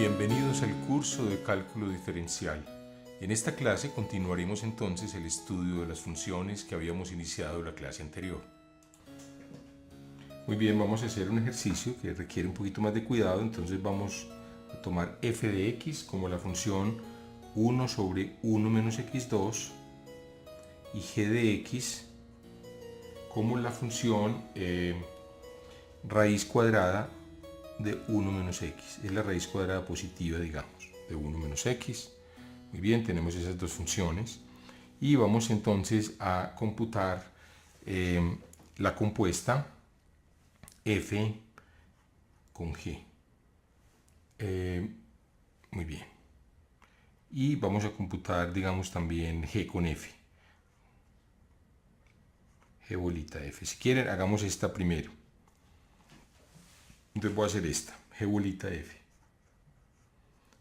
Bienvenidos al curso de cálculo diferencial. En esta clase continuaremos entonces el estudio de las funciones que habíamos iniciado en la clase anterior. Muy bien, vamos a hacer un ejercicio que requiere un poquito más de cuidado, entonces vamos a tomar f de x como la función 1 sobre 1 menos x2 y g de x como la función raíz cuadrada de 1 menos x, es la raíz cuadrada positiva, digamos, de 1 menos x. Muy bien, tenemos esas dos funciones y vamos entonces a computar la compuesta f con g. Muy bien. Y vamos a computar, digamos, también g con f. G bolita f. Si quieren, hagamos esta primero. Entonces voy a hacer esta, g bolita f.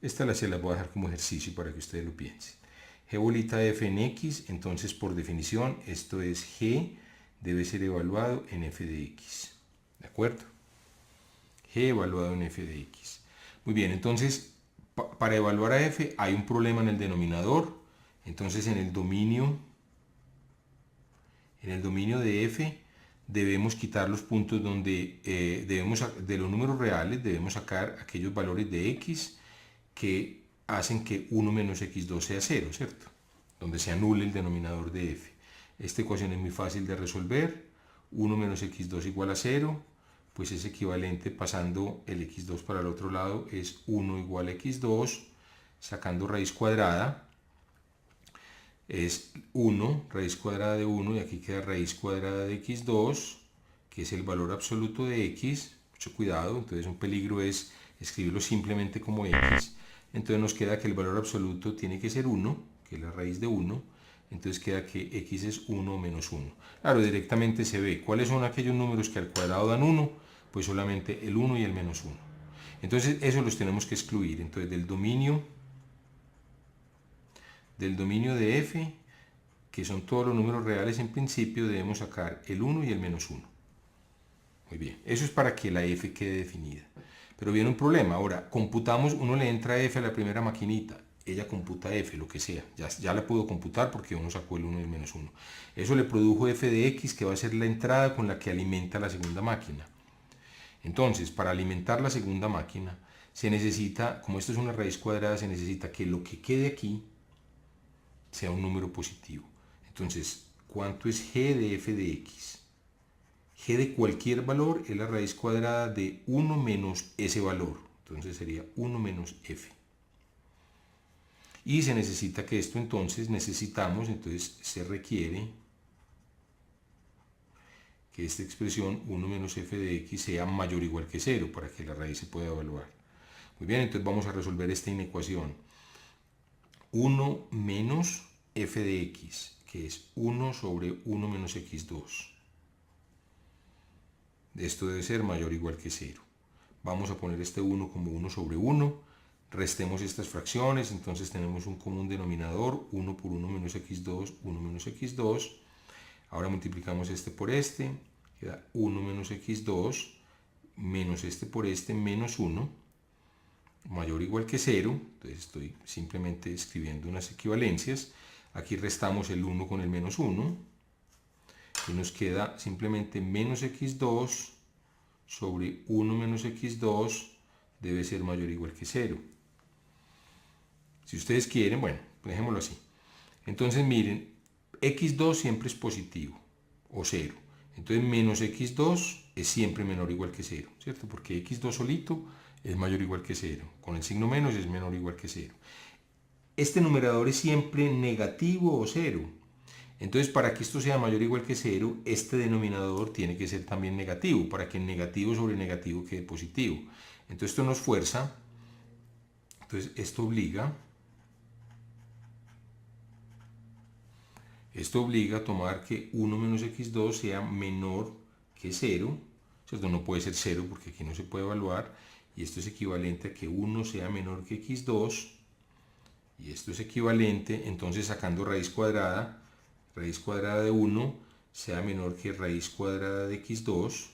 Esta se la voy a dejar como ejercicio para que ustedes lo piensen. G bolita f en x, entonces por definición esto es g debe ser evaluado en f de x. ¿De acuerdo? G evaluado en f de x. Muy bien, entonces para evaluar a f hay un problema en el denominador. Entonces en el dominio de f debemos quitar los puntos donde de los números reales debemos sacar aquellos valores de x que hacen que 1 menos x2 sea 0, ¿cierto? Donde se anule el denominador de f. Esta ecuación es muy fácil de resolver. 1 menos x2 igual a 0, pues es equivalente pasando el x2 para el otro lado, es 1 igual a x2, sacando raíz cuadrada, es 1, raíz cuadrada de 1, y aquí queda raíz cuadrada de x2, que es el valor absoluto de x. Mucho cuidado, entonces un peligro es escribirlo simplemente como x. Entonces nos queda que el valor absoluto tiene que ser 1, que es la raíz de 1. Entonces queda que x es 1 menos 1. Claro, directamente se ve cuáles son aquellos números que al cuadrado dan 1, pues solamente el 1 y el menos 1. Entonces eso los tenemos que excluir. Entonces del dominio de f, que son todos los números reales en principio, debemos sacar el 1 y el menos 1. Muy bien, eso es para que la f quede definida. Pero viene un problema. Ahora, computamos, uno le entra f a la primera maquinita, ella computa f, lo que sea, ya la pudo computar porque uno sacó el 1 y el menos 1. Eso le produjo f de x, que va a ser la entrada con la que alimenta la segunda máquina. Entonces, para alimentar la segunda máquina, se necesita, como esto es una raíz cuadrada, se necesita que lo que quede aquí sea un número positivo. Entonces, ¿cuánto es g de f de x? G de cualquier valor es la raíz cuadrada de 1 menos ese valor. Entonces sería 1 menos f. Y se necesita que esto entonces, entonces se requiere que esta expresión 1 menos f de x sea mayor o igual que 0 para que la raíz se pueda evaluar. Muy bien, entonces vamos a resolver esta inecuación. 1 menos f de x, que es 1 sobre 1 menos x2. Esto debe ser mayor o igual que 0. Vamos a poner este 1 como 1 sobre 1. Restemos estas fracciones, entonces tenemos un común denominador, 1 por 1 menos x2, 1 menos x2. Ahora multiplicamos este por este, queda 1 menos x2, menos este por este, menos 1, mayor o igual que 0. Entonces estoy simplemente escribiendo unas equivalencias. Aquí restamos el 1 con el menos 1. Y nos queda simplemente menos x2 sobre 1 menos x2 debe ser mayor o igual que 0. Si ustedes quieren, bueno, dejémoslo así. Entonces miren, x2 siempre es positivo o 0. Entonces menos x2 es siempre menor o igual que 0, ¿cierto? Porque x2 solito es mayor o igual que 0. Con el signo menos es menor o igual que 0. Este numerador es siempre negativo o 0. Entonces, para que esto sea mayor o igual que 0, este denominador tiene que ser también negativo, para que negativo sobre negativo quede positivo. Entonces, esto nos fuerza, entonces esto obliga a tomar que 1 menos x2 sea menor que 0, ¿cierto? No puede ser 0 porque aquí no se puede evaluar, y esto es equivalente a que 1 sea menor que x2, y esto es equivalente, entonces sacando raíz cuadrada de 1 sea menor que raíz cuadrada de x2,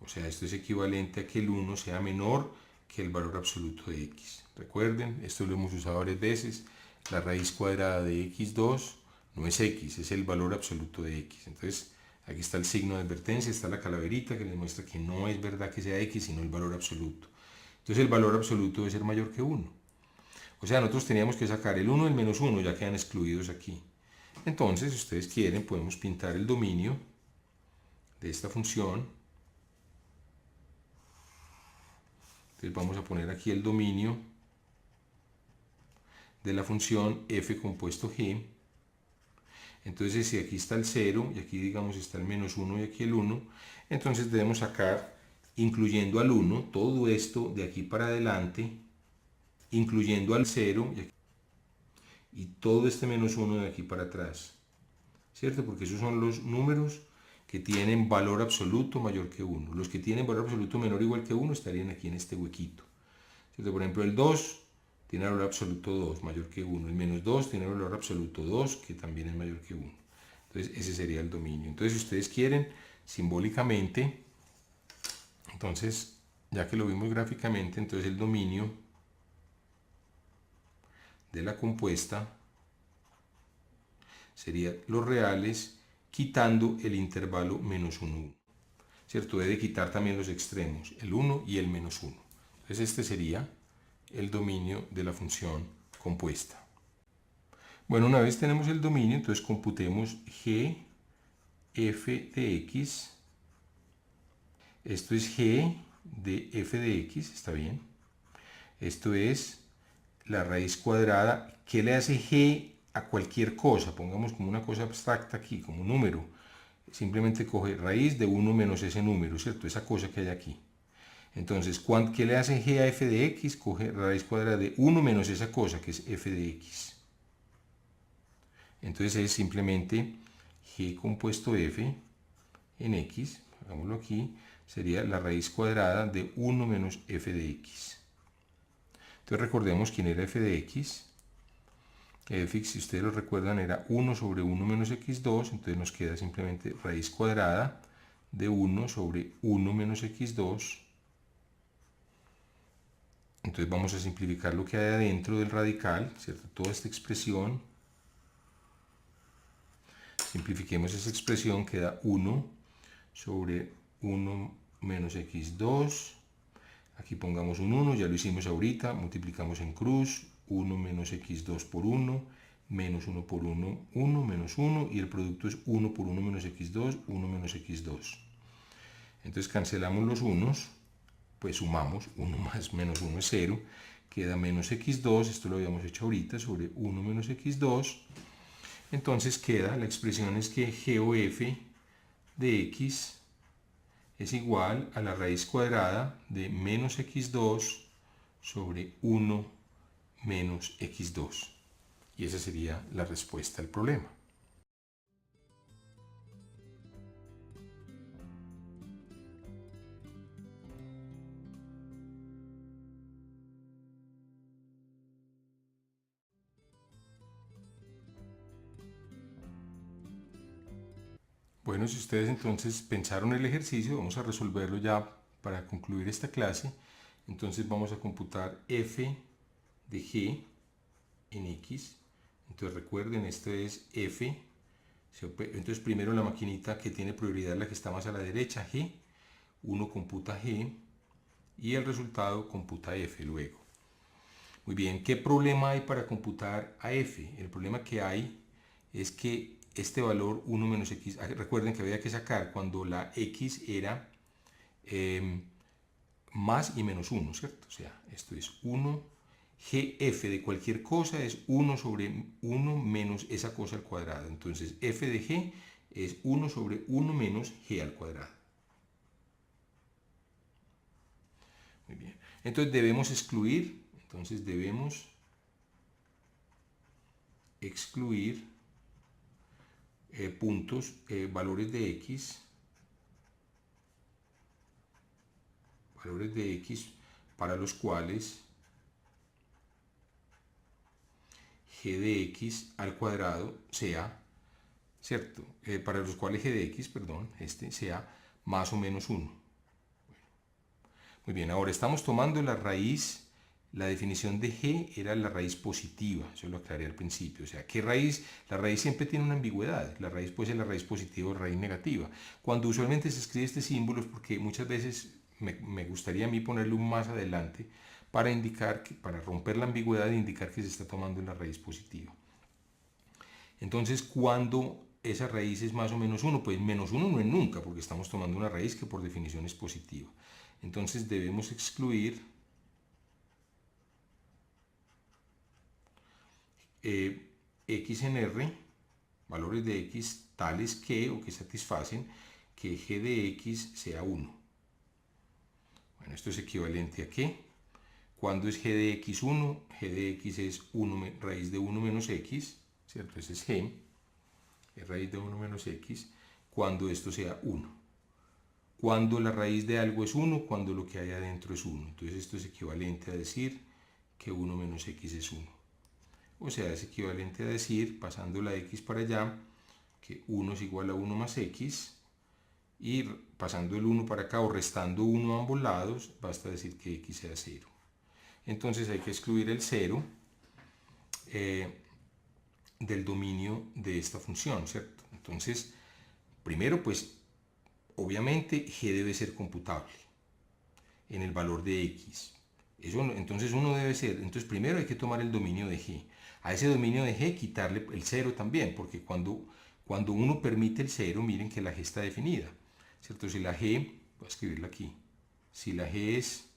o sea, esto es equivalente a que el 1 sea menor que el valor absoluto de x. Recuerden, esto lo hemos usado varias veces, la raíz cuadrada de x2 no es x, es el valor absoluto de x. Entonces, aquí está el signo de advertencia, está la calaverita que les muestra que no es verdad que sea x, sino el valor absoluto. Entonces, el valor absoluto debe ser mayor que 1. O sea, nosotros teníamos que sacar el 1 y el menos 1, ya quedan excluidos aquí. Entonces, si ustedes quieren, podemos pintar el dominio de esta función. Entonces vamos a poner aquí el dominio de la función f compuesto g. Entonces si aquí está el 0 y aquí digamos está el menos 1 y aquí el 1, entonces debemos sacar, incluyendo al 1, todo esto de aquí para adelante, incluyendo al 0 y todo este menos 1 de aquí para atrás, ¿cierto? Porque esos son los números que tienen valor absoluto mayor que 1. Los que tienen valor absoluto menor o igual que 1 estarían aquí en este huequito, ¿cierto? Por ejemplo, el 2 tiene valor absoluto 2 mayor que 1. El menos 2 tiene valor absoluto 2 que también es mayor que 1. Entonces ese sería el dominio. Entonces si ustedes quieren, simbólicamente, entonces ya que lo vimos gráficamente, entonces el dominio de la compuesta sería los reales quitando el intervalo menos 1, 1. ¿Cierto? Debe quitar también los extremos, el 1 y el menos 1. Entonces este sería el dominio de la función compuesta. Bueno, una vez tenemos el dominio, entonces computemos g f de x. Esto es g de f de x, ¿está bien? Esto es la raíz cuadrada. ¿Qué le hace g a cualquier cosa? Pongamos como una cosa abstracta aquí, como un número. Simplemente coge raíz de 1 menos ese número, ¿cierto? Esa cosa que hay aquí. Entonces, ¿qué le hace g a f de x? Coge raíz cuadrada de 1 menos esa cosa, que es f de x. Entonces es simplemente g compuesto f en x, hagámoslo aquí, sería la raíz cuadrada de 1 menos f de x. Entonces recordemos quién era f de x. F, si ustedes lo recuerdan, era 1 sobre 1 menos x2, entonces nos queda simplemente raíz cuadrada de 1 sobre 1 menos x2. Entonces vamos a simplificar lo que hay adentro del radical, ¿cierto? Toda esta expresión. Simplifiquemos esa expresión, queda 1 sobre 1 menos x2. Aquí pongamos un 1, ya lo hicimos ahorita, multiplicamos en cruz, 1 menos x2 por 1, menos 1 por 1, 1 menos 1, y el producto es 1 por 1 menos x2, 1 menos x2. Entonces cancelamos los unos, pues sumamos, 1 más menos 1 es 0, queda menos x2, esto lo habíamos hecho ahorita, sobre 1 menos x2. Entonces queda, la expresión es que g o f de x es igual a la raíz cuadrada de menos x2 sobre 1 menos x2. Y esa sería la respuesta al problema. Bueno, si ustedes entonces pensaron el ejercicio, vamos a resolverlo ya para concluir esta clase. Entonces vamos a computar f de g en x. Entonces recuerden, esto es f. Entonces primero la maquinita que tiene prioridad, la que está más a la derecha, g. Uno computa g y el resultado computa f luego. Muy bien, ¿qué problema hay para computar a f? El problema que hay es que este valor 1 menos x, recuerden que había que sacar cuando la x era más y menos 1, ¿cierto? O sea, esto es 1, gf de cualquier cosa es 1 sobre 1 menos esa cosa al cuadrado. Entonces, f de g es 1 sobre 1 menos g al cuadrado. Muy bien. Entonces, debemos excluir, puntos, valores de x para los cuales g de x al cuadrado sea, ¿cierto? Para los cuales g de x, perdón, sea más o menos 1. Muy bien, ahora estamos tomando la raíz, la definición de g era la raíz positiva, eso lo aclaré al principio. O sea, ¿qué raíz? La raíz siempre tiene una ambigüedad, la raíz puede ser la raíz positiva o la raíz negativa. Cuando usualmente se escribe este símbolo es porque muchas veces me gustaría a mí ponerle un más adelante para indicar, para romper la ambigüedad e indicar que se está tomando en la raíz positiva. Entonces, cuando esa raíz es más o menos 1, pues menos 1 no es nunca, porque estamos tomando una raíz que por definición es positiva. Entonces debemos excluir x en R, valores de x tales que o que satisfacen que g de x sea 1. Bueno, esto es equivalente a ¿qué? Cuando es g de x 1, g de x es 1, raíz de 1 menos x, ¿cierto? Ese es g, es raíz de 1 menos x, cuando esto sea 1. Cuando la raíz de algo es 1, cuando lo que hay adentro es 1. Entonces esto es equivalente a decir que 1 menos x es 1. O sea, es equivalente a decir, pasando la x para allá, que 1 es igual a 1 más x, y pasando el 1 para acá o restando 1 a ambos lados, basta decir que x sea 0. Entonces hay que excluir el 0 del dominio de esta función, ¿cierto? Entonces, primero, pues, obviamente g debe ser computable en el valor de x. Eso, entonces uno debe ser, entonces primero hay que tomar el dominio de g. A ese dominio de g quitarle el 0 también, porque cuando uno permite el 0, miren que la g está definida, ¿cierto? Si la g, voy a escribirla aquí, si la g es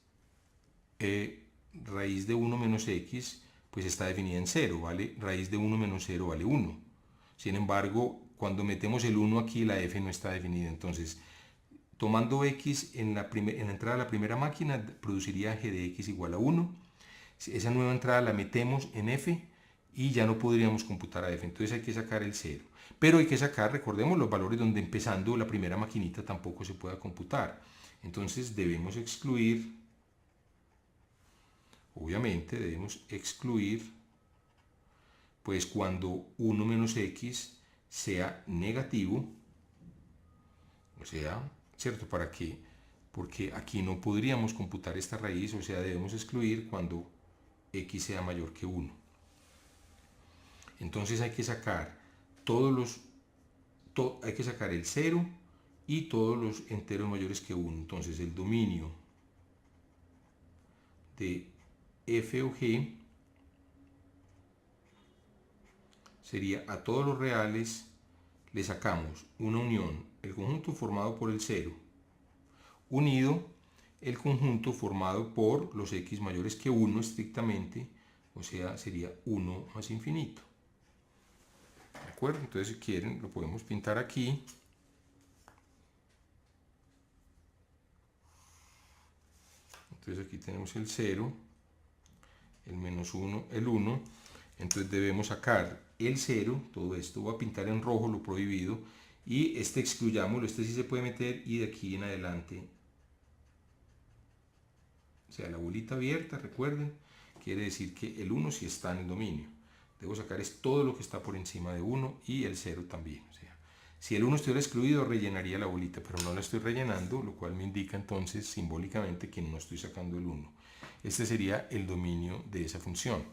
raíz de 1 menos x, pues está definida en 0, ¿vale? Raíz de 1 menos 0 vale 1. Sin embargo, cuando metemos el 1 aquí, la f no está definida. Entonces, tomando x en la entrada de la primera máquina, produciría g de x igual a 1. Esa nueva entrada la metemos en f y ya no podríamos computar a f. Entonces hay que sacar el 0. Pero hay que sacar, recordemos, los valores donde empezando la primera maquinita tampoco se pueda computar. Entonces debemos excluir, obviamente debemos excluir, pues cuando 1 menos x sea negativo, o sea, ¿cierto? ¿Para qué? Porque aquí no podríamos computar esta raíz, o sea, debemos excluir cuando x sea mayor que 1. Entonces hay que sacar hay que sacar el 0 y todos los enteros mayores que 1. Entonces el dominio de f o g sería a todos los reales le sacamos una unión, el conjunto formado por el 0, unido el conjunto formado por los x mayores que 1 estrictamente, o sea, sería 1 más infinito. ¿De acuerdo? Entonces, si quieren, lo podemos pintar aquí. Entonces, aquí tenemos el 0, el menos 1, el 1. Entonces, debemos sacar el 0, todo esto. Voy a pintar en rojo lo prohibido. Y este excluyámoslo, este sí se puede meter y de aquí en adelante, o sea, la bolita abierta, recuerden, quiere decir que el 1 sí está en el dominio. Debo sacar es todo lo que está por encima de 1 y el 0 también. O sea, si el 1 estuviera excluido, rellenaría la bolita, pero no la estoy rellenando, lo cual me indica entonces simbólicamente que no estoy sacando el 1. Este sería el dominio de esa función.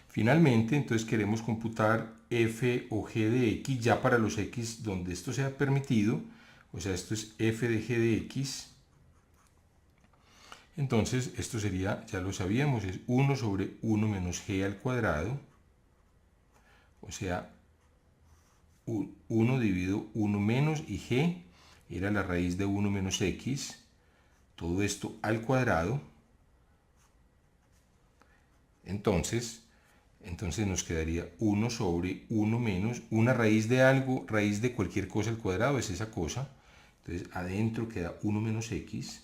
Finalmente, entonces queremos computar f o g de x ya para los x donde esto sea permitido, o sea, esto es f de g de x. Entonces, esto sería, ya lo sabíamos, es 1 sobre 1 menos g al cuadrado, o sea, 1 dividido 1 menos, y g era la raíz de 1 menos x, todo esto al cuadrado. Entonces nos quedaría 1 sobre 1 menos, una raíz de algo, raíz de cualquier cosa al cuadrado es esa cosa. Entonces, adentro queda 1 menos x.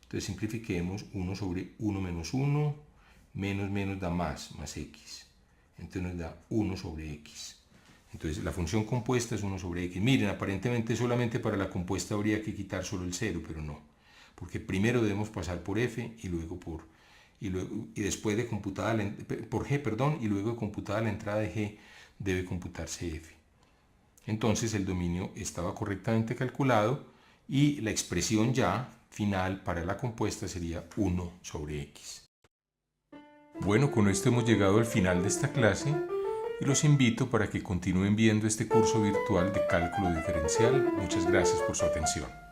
Entonces simplifiquemos 1 sobre 1 menos 1, menos menos da más x. Entonces nos da 1 sobre x. Entonces la función compuesta es 1 sobre x. Miren, aparentemente solamente para la compuesta habría que quitar solo el 0, pero no. Porque primero debemos pasar por f y luego y después de computada por g, perdón, y luego de computada la entrada de g debe computarse f. Entonces el dominio estaba correctamente calculado y la expresión ya final para la compuesta sería 1 sobre x. Bueno, con esto hemos llegado al final de esta clase y los invito para que continúen viendo este curso virtual de cálculo diferencial. Muchas gracias por su atención.